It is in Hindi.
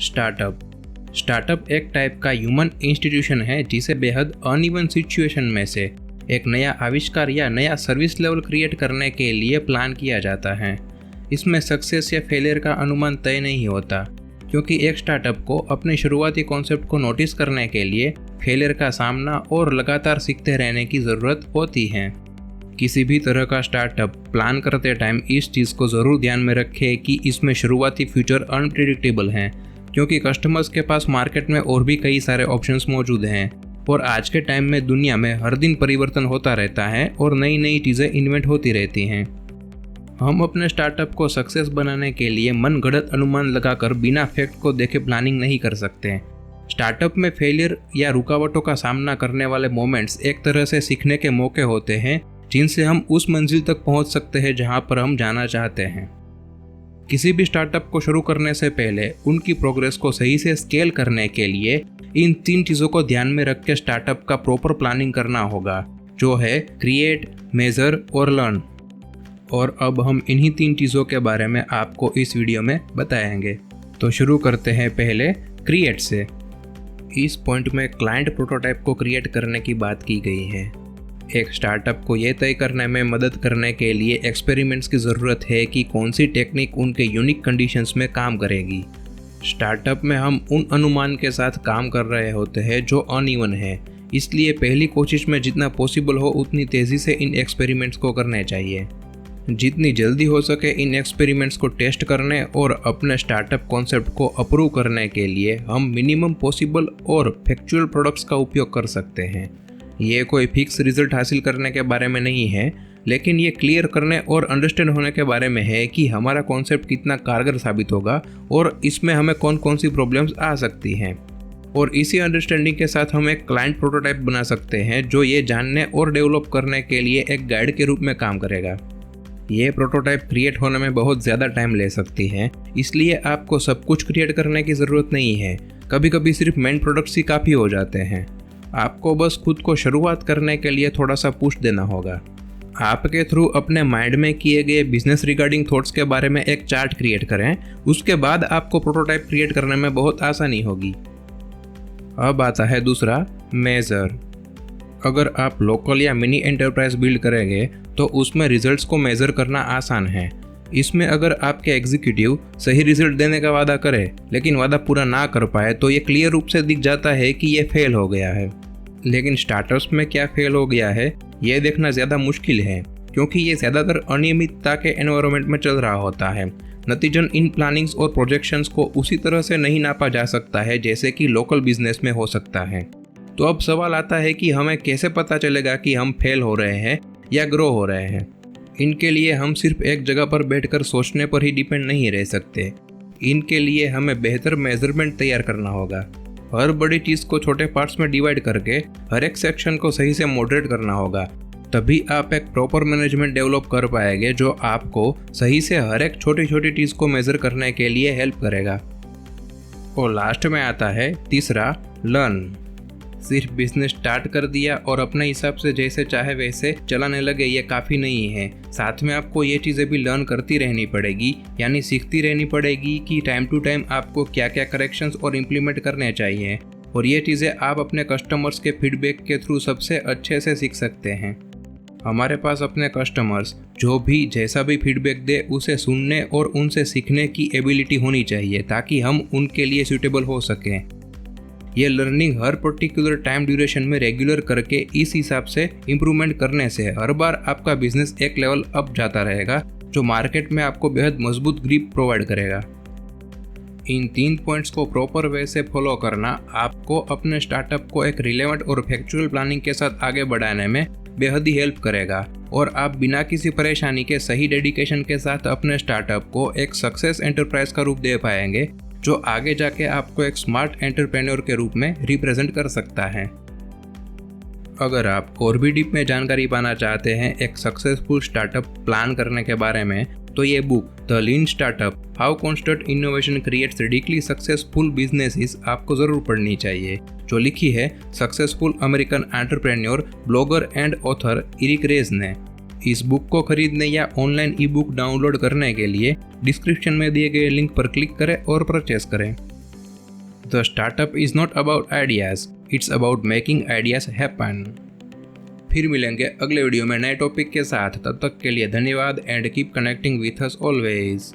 स्टार्टअप एक टाइप का ह्यूमन इंस्टीट्यूशन है जिसे बेहद अनइवन सिचुएशन में से एक नया आविष्कार या नया सर्विस लेवल क्रिएट करने के लिए प्लान किया जाता है। इसमें सक्सेस या फेलियर का अनुमान तय नहीं होता, क्योंकि एक स्टार्टअप को अपने शुरुआती कॉन्सेप्ट को नोटिस करने के लिए फेलियर का सामना और लगातार सीखते रहने की ज़रूरत होती है। किसी भी तरह का स्टार्टअप प्लान करते टाइम इस चीज़ को ज़रूर ध्यान में रखें कि इसमें शुरुआती फ्यूचर अनप्रिडिक्टेबल हैं, क्योंकि कस्टमर्स के पास मार्केट में और भी कई सारे ऑप्शंस मौजूद हैं और आज के टाइम में दुनिया में हर दिन परिवर्तन होता रहता है और नई नई चीज़ें इन्वेंट होती रहती हैं। हम अपने स्टार्टअप को सक्सेस बनाने के लिए मनगढ़ंत अनुमान लगाकर बिना फैक्ट को देखे प्लानिंग नहीं कर सकते। स्टार्टअप में फेलियर या रुकावटों का सामना करने वाले मोमेंट्स एक तरह से सीखने के मौके होते हैं जिनसे हम उस मंजिल तक पहुंच सकते हैं जहां पर हम जाना चाहते हैं। किसी भी स्टार्टअप को शुरू करने से पहले उनकी प्रोग्रेस को सही से स्केल करने के लिए इन 3 चीज़ों को ध्यान में रख के स्टार्टअप का प्रॉपर प्लानिंग करना होगा, जो है क्रिएट, मेजर और लर्न। और अब हम इन्हीं 3 चीज़ों के बारे में आपको इस वीडियो में बताएंगे। तो शुरू करते हैं पहले क्रिएट से। इस पॉइंट में क्लाइंट प्रोटोटाइप को क्रिएट करने की बात की गई है। एक स्टार्टअप को यह तय करने में मदद करने के लिए एक्सपेरिमेंट्स की ज़रूरत है कि कौन सी टेक्निक उनके यूनिक कंडीशंस में काम करेगी। स्टार्टअप में हम उन अनुमान के साथ काम कर रहे होते हैं जो अनइवन है, इसलिए पहली कोशिश में जितना पॉसिबल हो उतनी तेज़ी से इन एक्सपेरिमेंट्स को करने चाहिए। जितनी जल्दी हो सके इन एक्सपेरिमेंट्स को टेस्ट करने और अपने स्टार्टअप कॉन्सेप्ट को अप्रूव करने के लिए हम मिनिमम पॉसिबल और फैक्चुअल प्रोडक्ट्स का उपयोग कर सकते हैं। ये कोई फिक्स रिजल्ट हासिल करने के बारे में नहीं है, लेकिन ये क्लियर करने और अंडरस्टैंड होने के बारे में है कि हमारा कॉन्सेप्ट कितना कारगर साबित होगा और इसमें हमें कौन कौन सी प्रॉब्लम्स आ सकती हैं। और इसी अंडरस्टैंडिंग के साथ हम एक क्लाइंट प्रोटोटाइप बना सकते हैं जो ये जानने और डेवलप करने के लिए एक गाइड के रूप में काम करेगा। ये प्रोटोटाइप क्रिएट होने में बहुत ज़्यादा टाइम ले सकती है, इसलिए आपको सब कुछ क्रिएट करने की ज़रूरत नहीं है। कभी कभी सिर्फ मेन प्रोडक्ट्स ही काफ़ी हो जाते हैं। आपको बस खुद को शुरुआत करने के लिए थोड़ा सा पुश देना होगा। आपके थ्रू अपने माइंड में किए गए बिजनेस रिगार्डिंग थॉट्स के बारे में एक चार्ट क्रिएट करें, उसके बाद आपको प्रोटोटाइप क्रिएट करने में बहुत आसानी होगी। अब आता है दूसरा, मेजर। अगर आप लोकल या मिनी एंटरप्राइज बिल्ड करेंगे तो उसमें रिजल्ट्स को मेज़र करना आसान है। इसमें अगर आपके एग्जीक्यूटिव सही रिजल्ट देने का वादा करे लेकिन वादा पूरा ना कर पाए तो ये क्लियर रूप से दिख जाता है कि ये फेल हो गया है। लेकिन स्टार्टअप्स में क्या फेल हो गया है ये देखना ज़्यादा मुश्किल है, क्योंकि ये ज़्यादातर अनियमितता के एनवायरनमेंट में चल रहा होता है। नतीजन इन प्लानिंग्स और प्रोजेक्शंस को उसी तरह से नहीं नापा जा सकता है जैसे कि लोकल बिजनेस में हो सकता है। तो अब सवाल आता है कि हमें कैसे पता चलेगा कि हम फेल हो रहे हैं या ग्रो हो रहे हैं। इनके लिए हम सिर्फ एक जगह पर बैठकर सोचने पर ही डिपेंड नहीं रह सकते। इनके लिए हमें बेहतर मेजरमेंट तैयार करना होगा। हर बड़ी चीज़ को छोटे पार्ट्स में डिवाइड करके हर एक सेक्शन को सही से मॉडरेट करना होगा। तभी आप एक प्रॉपर मैनेजमेंट डेवलप कर पाएंगे जो आपको सही से हर एक छोटी छोटी चीज़ को मेज़र करने के लिए हेल्प करेगा। और लास्ट में आता है तीसरा, लर्न। सिर्फ बिजनेस स्टार्ट कर दिया और अपने हिसाब से जैसे चाहे वैसे चलाने लगे ये काफ़ी नहीं है। साथ में आपको ये चीज़ें भी लर्न करती रहनी पड़ेगी, यानी सीखती रहनी पड़ेगी कि टाइम टू टाइम आपको क्या क्या करेक्शंस और इम्प्लीमेंट करने चाहिए। और ये चीज़ें आप अपने कस्टमर्स के फीडबैक के थ्रू सबसे अच्छे से सीख सकते हैं। हमारे पास अपने कस्टमर्स जो भी जैसा भी फीडबैक दे उसे सुनने और उनसे सीखने की एबिलिटी होनी चाहिए ताकि हम उनके लिए सूटेबल हो सकें। ये लर्निंग हर पर्टिकुलर टाइम ड्यूरेशन में रेगुलर करके इस हिसाब से इम्प्रूवमेंट करने से हर बार आपका बिजनेस एक लेवल अप जाता रहेगा, जो मार्केट में आपको बेहद मजबूत ग्रिप प्रोवाइड करेगा। इन 3 पॉइंट्स को प्रॉपर वे से फॉलो करना आपको अपने स्टार्टअप को एक रिलेवेंट और फैक्चुअल प्लानिंग के साथ आगे बढ़ाने में बेहद ही हेल्प करेगा और आप बिना किसी परेशानी के सही डेडिकेशन के साथ अपने स्टार्टअप को एक सक्सेस एंटरप्राइज का रूप दे पाएंगे, जो आगे जाके आपको एक स्मार्ट एंटरप्रेन्योर के रूप में रिप्रेजेंट कर सकता है। अगर आप और भी डीप में जानकारी पाना चाहते हैं एक सक्सेसफुल स्टार्टअप प्लान करने के बारे में, तो ये book the lean startup how constant innovation creates radically successful businesses आपको ज़रूर पढ़नी चाहिए, जो लिखी है successful American entrepreneur, blogger and author Eric Ries ने। इस बुक को खरीदने या ऑनलाइन ई बुक डाउनलोड करने के लिए डिस्क्रिप्शन में दिए गए लिंक पर क्लिक करें और परचेस करें। The startup is not about ideas, it's about making ideas happen. फिर मिलेंगे अगले वीडियो में नए टॉपिक के साथ। तब तक के लिए धन्यवाद and keep connecting with us always.